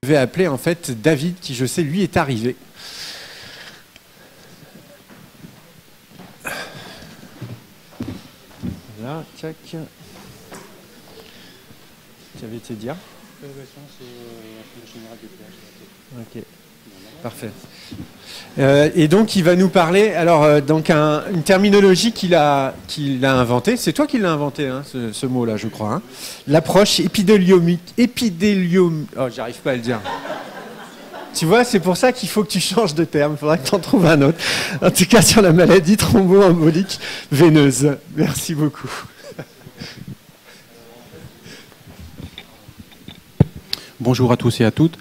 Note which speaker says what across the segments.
Speaker 1: Je vais appeler en fait David, qui je sais, lui, est arrivé. Voilà, tac. Tu avais été dire. Ok, parfait. Et donc il va nous parler, alors donc une terminologie qu'il a inventée. C'est toi qui l'as inventé, hein, ce mot-là, je crois. Hein. L'approche épidémiologique. Oh, j'arrive pas à le dire. Tu vois, c'est pour ça qu'il faut que tu changes de terme. Il faudra que tu en trouves un autre. En tout cas, sur la maladie thromboembolique veineuse. Merci beaucoup.
Speaker 2: Bonjour à tous et à toutes.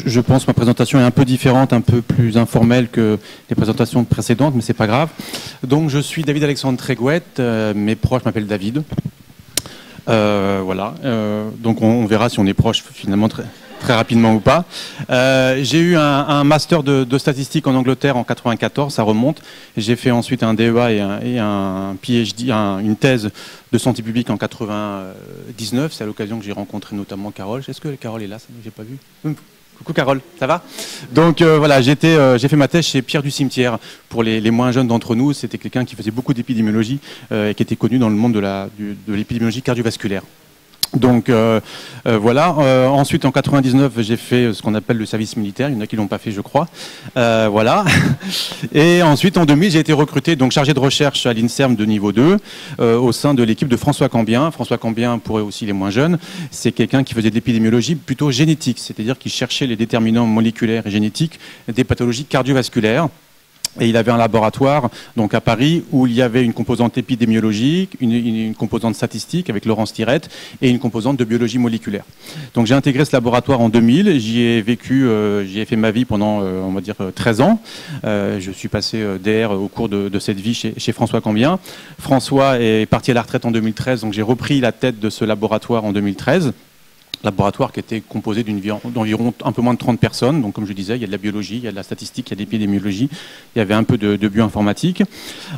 Speaker 2: Je pense que ma présentation est un peu différente, un peu plus informelle que les présentations précédentes, mais c'est pas grave. Donc, je suis David Alexandre Tréguette. Mes proches m'appellent David. Voilà. Donc, on verra si on est proche finalement très rapidement ou pas. J'ai eu un master de statistique en Angleterre en 94, ça remonte. J'ai fait ensuite un DEA et un PhD, une thèse de santé publique en 99. C'est à l'occasion que j'ai rencontré notamment Carole. Est-ce que Carole est là? J'ai pas vu. Coucou Carole, ça va? Donc voilà, j'ai fait ma thèse chez Pierre du Cimetière. Pour les moins jeunes d'entre nous, c'était quelqu'un qui faisait beaucoup d'épidémiologie et qui était connu dans le monde de l'épidémiologie cardiovasculaire. Donc voilà. Ensuite, en 99, j'ai fait ce qu'on appelle le service militaire. Il y en a qui l'ont pas fait, je crois. Voilà. Et ensuite, en 2000, j'ai été recruté donc chargé de recherche à l'INSERM de niveau 2 au sein de l'équipe de François Cambien. François Cambien, pour aussi les moins jeunes, c'est quelqu'un qui faisait de l'épidémiologie plutôt génétique, c'est-à-dire qu'il cherchait les déterminants moléculaires et génétiques des pathologies cardiovasculaires. Et il avait un laboratoire donc à Paris où il y avait une composante épidémiologique, une composante statistique avec Laurence Tirette et une composante de biologie moléculaire. Donc j'ai intégré ce laboratoire en 2000, j'y ai vécu, j'y ai fait ma vie pendant on va dire 13 ans. Je suis passé DR au cours de cette vie chez François Cambien. François est parti à la retraite en 2013, donc j'ai repris la tête de ce laboratoire en 2013. Laboratoire qui était composé d'environ un peu moins de 30 personnes. Donc, comme je disais, il y a de la biologie, il y a de la statistique, il y a de l'épidémiologie, il y avait un peu de bioinformatique.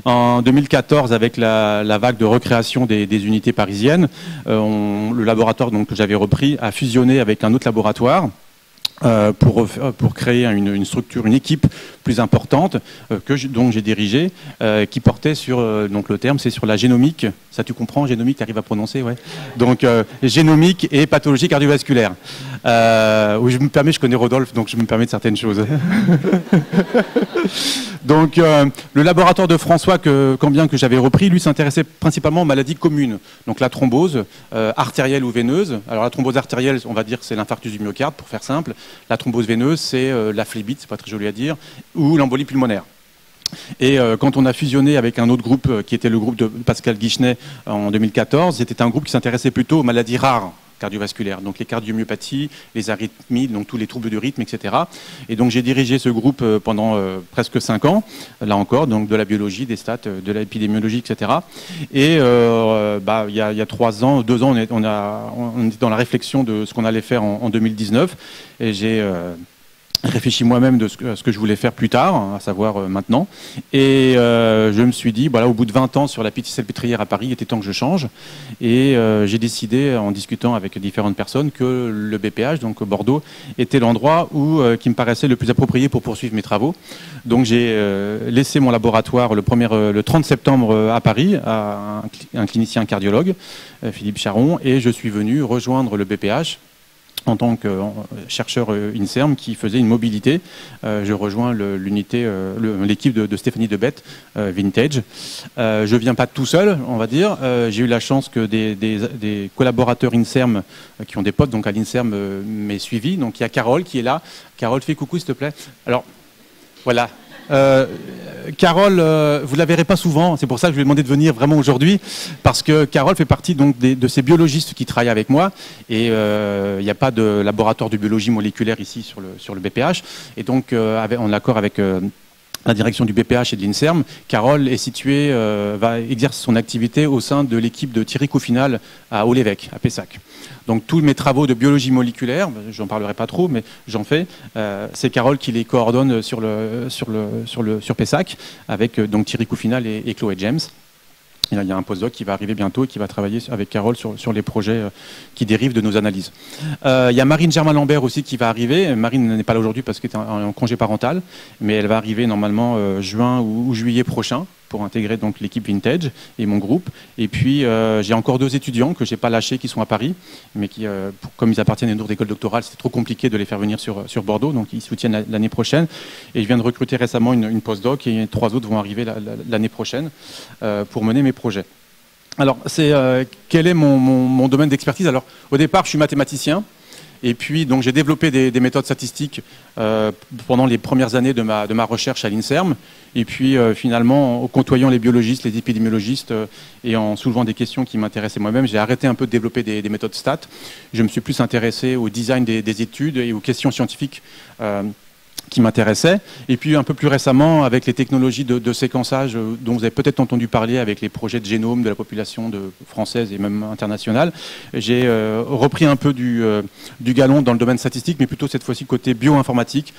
Speaker 2: En 2014, avec la vague de recréation des unités parisiennes, le laboratoire donc, que j'avais repris a fusionné avec un autre laboratoire. Pour créer une structure, une équipe plus importante dont j'ai dirigé, qui portait sur donc le terme, c'est sur la génomique. Ça, tu comprends, génomique, tu arrives à prononcer, ouais. Donc génomique et pathologie cardiovasculaire. Oui, je connais Rodolphe, donc je me permets de certaines choses. Donc le laboratoire de François Cambien que j'avais repris, lui s'intéressait principalement aux maladies communes. Donc la thrombose artérielle ou veineuse. Alors la thrombose artérielle, on va dire que c'est l'infarctus du myocarde, pour faire simple. La thrombose veineuse, c'est la phlébite, c'est pas très joli à dire, ou l'embolie pulmonaire. Et quand on a fusionné avec un autre groupe, qui était le groupe de Pascal Guichenet en 2014, c'était un groupe qui s'intéressait plutôt aux maladies rares cardiovasculaires, donc les cardiomyopathies, les arythmies, donc tous les troubles du rythme, etc. Et donc j'ai dirigé ce groupe pendant presque 5 ans, là encore, donc de la biologie, des stats, de l'épidémiologie, etc. Et il y a 2 ans, on était dans la réflexion de ce qu'on allait faire en 2019, et j'ai réfléchi moi-même de ce que je voulais faire plus tard, à savoir maintenant. Et je me suis dit, voilà, au bout de 20 ans sur la Petite-Salpêtrière à Paris, il était temps que je change. Et j'ai décidé, en discutant avec différentes personnes, que le BPH, donc Bordeaux, était l'endroit qui me paraissait le plus approprié pour poursuivre mes travaux. Donc j'ai laissé mon laboratoire le 30 septembre à Paris, à un clinicien cardiologue, Philippe Charon, et je suis venu rejoindre le BPH en tant que chercheur INSERM qui faisait une mobilité. Je rejoins l'équipe de Stéphanie Debette, Vintage. Je ne viens pas tout seul, on va dire. J'ai eu la chance que des collaborateurs INSERM qui ont des potes donc à l'INSERM m'aient suivi. Donc il y a Carole qui est là. Carole, fais coucou s'il te plaît. Alors, voilà. Carole, vous ne la verrez pas souvent, c'est pour ça que je lui ai demandé de venir vraiment aujourd'hui, parce que Carole fait partie donc de ces biologistes qui travaillent avec moi, et il n'y a pas de laboratoire de biologie moléculaire ici sur le BPH, et donc en accord avec la direction du BPH et de l'INSERM, Carole est située, va exercer son activité au sein de l'équipe de Thierry Coufinal à Haut-l'Évêque, à Pessac. Donc tous mes travaux de biologie moléculaire, j'en parlerai pas trop, mais j'en fais. C'est Carole qui les coordonne sur Pessac, avec donc Thierry Coufinal et Chloé James. Il y a un postdoc qui va arriver bientôt et qui va travailler avec Carole sur les projets qui dérivent de nos analyses. Il y a Marine Germain-Lambert aussi qui va arriver. Marine n'est pas là aujourd'hui parce qu'elle est en congé parental, mais elle va arriver normalement juin ou juillet prochain pour intégrer donc l'équipe Vintage et mon groupe. Et puis j'ai encore 2 étudiants que j'ai pas lâchés qui sont à Paris, mais qui, comme ils appartiennent à une autre école doctorale, c'est trop compliqué de les faire venir sur Bordeaux, donc ils soutiennent l'année prochaine. Et je viens de recruter récemment une postdoc et 3 autres vont arriver l'année prochaine pour mener mes projets. Alors, quel est mon domaine d'expertise? Alors, au départ, je suis mathématicien. Et puis, donc, j'ai développé des méthodes statistiques pendant les premières années de ma recherche à l'INSERM. Et puis, finalement, en côtoyant les biologistes, les épidémiologistes et en soulevant des questions qui m'intéressaient moi-même, j'ai arrêté un peu de développer des méthodes stats. Je me suis plus intéressé au design des études et aux questions scientifiques qui m'intéressaient. Et puis un peu plus récemment, avec les technologies de séquençage dont vous avez peut-être entendu parler avec les projets de génome de la population française et même internationale, j'ai repris un peu du galon dans le domaine statistique, mais plutôt cette fois-ci côté bioinformatique,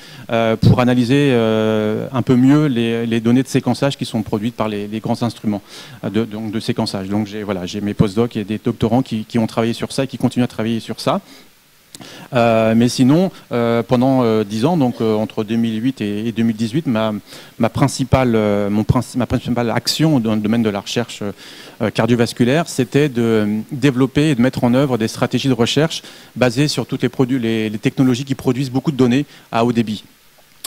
Speaker 2: pour analyser un peu mieux les données de séquençage qui sont produites par les grands instruments de séquençage. Donc j'ai mes postdocs et des doctorants qui ont travaillé sur ça et qui continuent à travailler sur ça. Mais sinon, pendant 10 ans, donc entre 2008 et 2018, ma principale action dans le domaine de la recherche cardiovasculaire, c'était de développer et de mettre en œuvre des stratégies de recherche basées sur toutes les technologies qui produisent beaucoup de données à haut débit.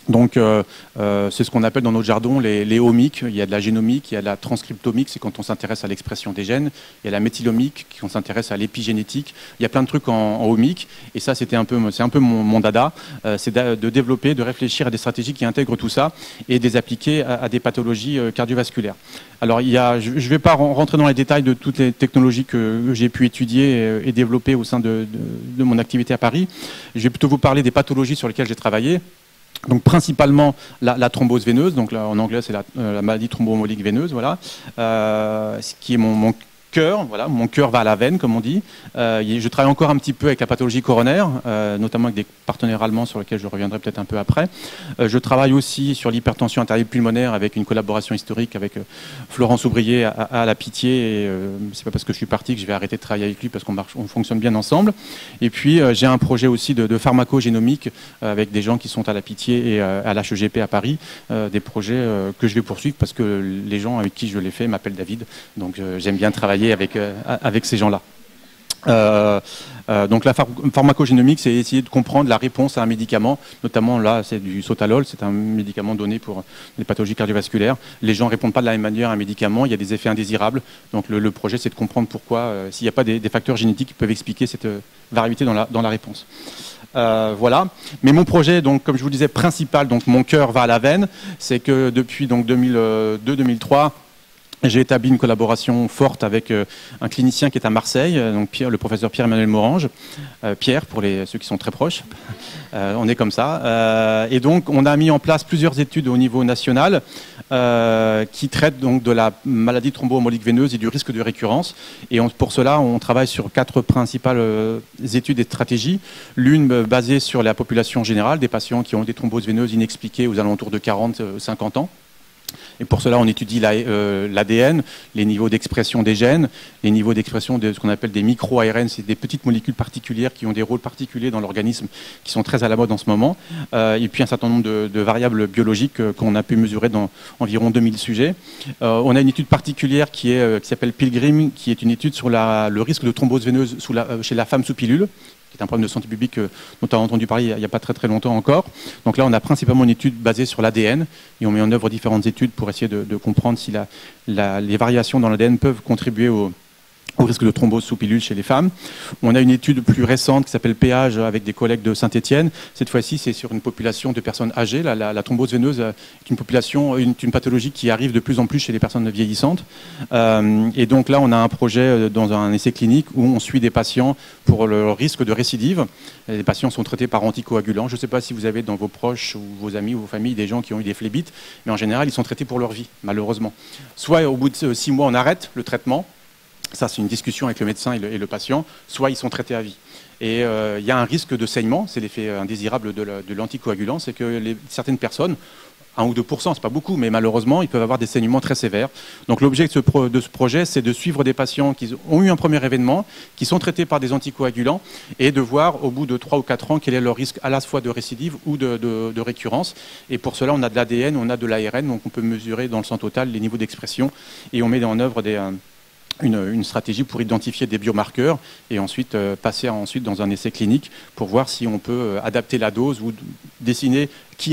Speaker 2: Donc, c'est ce qu'on appelle dans notre jargon les omiques. Il y a de la génomique, il y a de la transcriptomique, c'est quand on s'intéresse à l'expression des gènes. Il y a la méthylomique, quand on s'intéresse à l'épigénétique. Il y a plein de trucs en omique. Et ça, c'est un peu mon dada. C'est de développer, de réfléchir à des stratégies qui intègrent tout ça et de les appliquer à des pathologies cardiovasculaires. Alors, je ne vais pas rentrer dans les détails de toutes les technologies que j'ai pu étudier et développer au sein de mon activité à Paris. Je vais plutôt vous parler des pathologies sur lesquelles j'ai travaillé. Donc principalement la thrombose veineuse, donc là, en anglais c'est la maladie thromboembolique veineuse, voilà, ce qui est mon cœur, voilà, mon cœur va à la veine comme on dit. Je travaille encore un petit peu avec la pathologie coronaire, notamment avec des partenaires allemands sur lesquels je reviendrai peut-être un peu après. Je travaille aussi sur l'hypertension artérielle pulmonaire avec une collaboration historique avec Florence Ouvrier à la Pitié. Et c'est pas parce que je suis parti que je vais arrêter de travailler avec lui parce qu'on fonctionne bien ensemble. Et puis j'ai un projet aussi de pharmacogénomique avec des gens qui sont à la Pitié et à l'HEGP à Paris, des projets que je vais poursuivre parce que les gens avec qui je l'ai fait m'appellent David, donc j'aime bien travailler avec ces gens-là. Donc la pharmacogénomique, c'est essayer de comprendre la réponse à un médicament, notamment là c'est du sotalol, c'est un médicament donné pour les pathologies cardiovasculaires. Les gens ne répondent pas de la même manière à un médicament, il y a des effets indésirables. Donc le projet c'est de comprendre pourquoi, s'il n'y a pas des facteurs génétiques qui peuvent expliquer cette variabilité dans la réponse. Voilà. Mais mon projet, donc, comme je vous disais, principal, donc mon cœur va à la veine, c'est que depuis 2002-2003, j'ai établi une collaboration forte avec un clinicien qui est à Marseille, donc le professeur Pierre-Emmanuel Morange, Pierre pour ceux qui sont très proches, on est comme ça. Et donc on a mis en place plusieurs études au niveau national qui traitent donc de la maladie thromboembolique veineuse et du risque de récurrence. Et pour cela, on travaille sur 4 principales études et stratégies. L'une basée sur la population générale, des patients qui ont des thromboses veineuses inexpliquées aux alentours de 40-50 ans. Et pour cela, on étudie l'ADN, les niveaux d'expression des gènes, les niveaux d'expression de ce qu'on appelle des micro-ARN, c'est des petites molécules particulières qui ont des rôles particuliers dans l'organisme, qui sont très à la mode en ce moment. Et puis un certain nombre de variables biologiques qu'on a pu mesurer dans environ 2000 sujets. On a une étude particulière qui s'appelle Pilgrim, qui est une étude sur le risque de thrombose veineuse chez la femme sous pilule, qui est un problème de santé publique dont on a entendu parler il n'y a pas très très longtemps encore. Donc là, on a principalement une étude basée sur l'ADN et on met en œuvre différentes études pour essayer de comprendre si les variations dans l'ADN peuvent contribuer au risque de thrombose sous pilule chez les femmes. On a une étude plus récente qui s'appelle péage avec des collègues de Saint-Étienne. Cette fois-ci, c'est sur une population de personnes âgées. La thrombose veineuse est une pathologie qui arrive de plus en plus chez les personnes vieillissantes. Et donc là, on a un projet dans un essai clinique où on suit des patients pour le risque de récidive. Les patients sont traités par anticoagulants. Je ne sais pas si vous avez dans vos proches ou vos amis ou vos familles des gens qui ont eu des phlébites, mais en général, ils sont traités pour leur vie, malheureusement. Soit au bout de 6 mois, on arrête le traitement. Ça, c'est une discussion avec le médecin et le patient. Soit ils sont traités à vie. Et il y a un risque de saignement, c'est l'effet indésirable de l'anticoagulant, c'est que certaines personnes, 1 ou 2%, c'est pas beaucoup, mais malheureusement, ils peuvent avoir des saignements très sévères. Donc l'objet de ce projet, c'est de suivre des patients qui ont eu un premier événement, qui sont traités par des anticoagulants, et de voir au bout de 3 ou 4 ans quel est leur risque à la fois de récidive ou de récurrence. Et pour cela, on a de l'ADN, on a de l'ARN, donc on peut mesurer dans le sang total les niveaux d'expression, et on met en œuvre une stratégie pour identifier des biomarqueurs et ensuite passer dans un essai clinique pour voir si on peut adapter la dose ou dessiner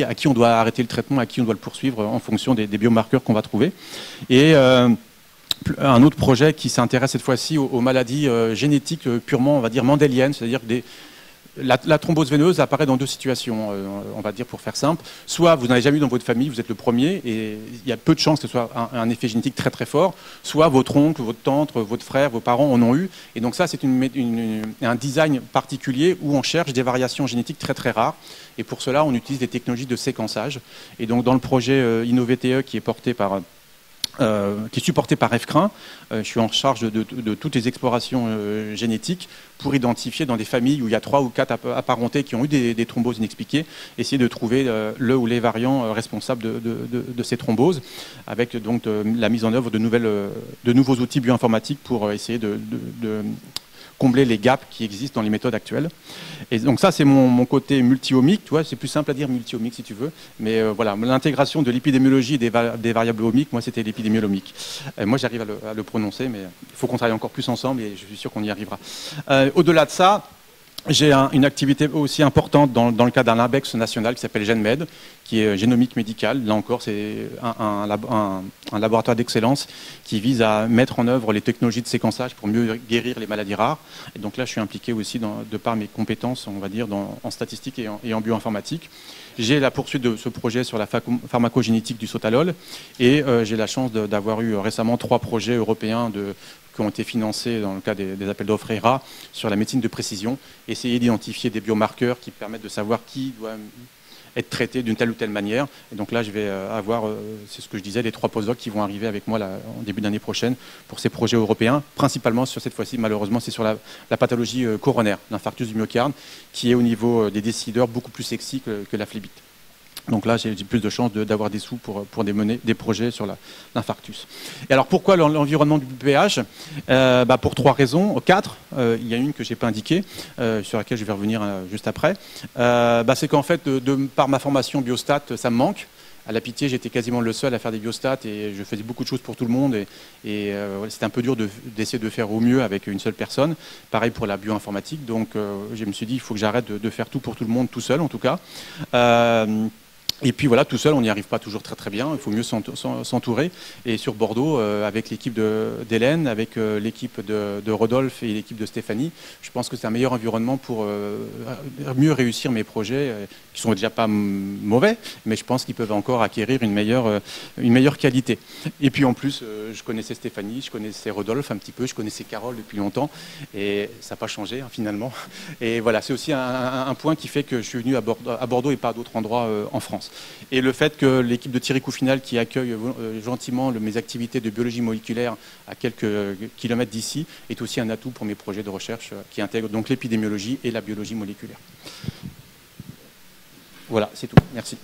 Speaker 2: à qui on doit arrêter le traitement, à qui on doit le poursuivre en fonction des biomarqueurs qu'on va trouver. Et un autre projet qui s'intéresse cette fois-ci aux maladies génétiques purement, on va dire, mendéliennes, c'est-à-dire que la thrombose veineuse apparaît dans 2 situations, on va dire pour faire simple. Soit vous n'en avez jamais eu dans votre famille, vous êtes le premier, et il y a peu de chances que ce soit un effet génétique très très fort. Soit votre oncle, votre tante, votre frère, vos parents en ont eu. Et donc ça, c'est un design particulier où on cherche des variations génétiques très très rares. Et pour cela, on utilise des technologies de séquençage. Et donc dans le projet InnoVTE qui est supporté par FCRIN. Je suis en charge de toutes les explorations génétiques pour identifier dans des familles où il y a 3 ou 4 apparentés qui ont eu des thromboses inexpliquées, essayer de trouver le ou les variants responsables de ces thromboses, avec donc la mise en œuvre de nouveaux outils bioinformatiques pour essayer de combler les gaps qui existent dans les méthodes actuelles. Et donc ça, c'est mon côté multi-omique, tu vois, c'est plus simple à dire multi-omique si tu veux, mais voilà, l'intégration de l'épidémiologie et des variables omiques, moi c'était l'épidémiolomique. Moi j'arrive à le prononcer, mais il faut qu'on travaille encore plus ensemble et je suis sûr qu'on y arrivera. Au-delà de ça, j'ai une activité aussi importante dans le cadre d'un ABEX national qui s'appelle GenMed, qui est génomique médicale. Là encore, c'est un laboratoire d'excellence qui vise à mettre en œuvre les technologies de séquençage pour mieux guérir les maladies rares. Et donc là, je suis impliqué aussi de par mes compétences, on va dire, en statistique et en bioinformatique. J'ai la poursuite de ce projet sur la pharmacogénétique du sotalol et j'ai la chance d'avoir eu récemment 3 projets européens qui ont été financés dans le cadre des appels d'offres ERA sur la médecine de précision, essayer d'identifier des biomarqueurs qui permettent de savoir qui doit être traité d'une telle ou telle manière. Et donc là, je vais avoir, c'est ce que je disais, les 3 postdocs qui vont arriver avec moi là, en début d'année prochaine pour ces projets européens, principalement sur cette fois-ci, malheureusement, c'est sur la pathologie coronaire, l'infarctus du myocarde, qui est au niveau des décideurs beaucoup plus sexy que la phlébite. Donc là, j'ai plus de chances d'avoir des sous pour mener des projets sur l'infarctus. Et alors, pourquoi l'environnement du pH pour 3 raisons, 4. Il y a une que je n'ai pas indiquée, sur laquelle je vais revenir juste après. C'est qu'en fait, par ma formation biostat, ça me manque. À la Pitié, j'étais quasiment le seul à faire des biostats et je faisais beaucoup de choses pour tout le monde. Et c'était un peu dur d'essayer de faire au mieux avec une seule personne. Pareil pour la bioinformatique. Donc, je me suis dit, il faut que j'arrête de faire tout pour tout le monde, tout seul en tout cas. Et puis voilà, tout seul, on n'y arrive pas toujours très très bien. Il faut mieux s'entourer. Et sur Bordeaux, avec l'équipe d'Hélène, avec l'équipe de Rodolphe et l'équipe de Stéphanie, je pense que c'est un meilleur environnement pour mieux réussir mes projets, qui sont déjà pas mauvais, mais je pense qu'ils peuvent encore acquérir une meilleure qualité. Et puis en plus, je connaissais Stéphanie, je connaissais Rodolphe un petit peu, je connaissais Carole depuis longtemps, et ça n'a pas changé hein, finalement. Et voilà, c'est aussi un point qui fait que je suis venu à Bordeaux et pas à d'autres endroits en France. Et le fait que l'équipe de Thierry Coufinal, qui accueille gentiment mes activités de biologie moléculaire à quelques kilomètres d'ici, est aussi un atout pour mes projets de recherche qui intègrent donc l'épidémiologie et la biologie moléculaire. Voilà, c'est tout. Merci.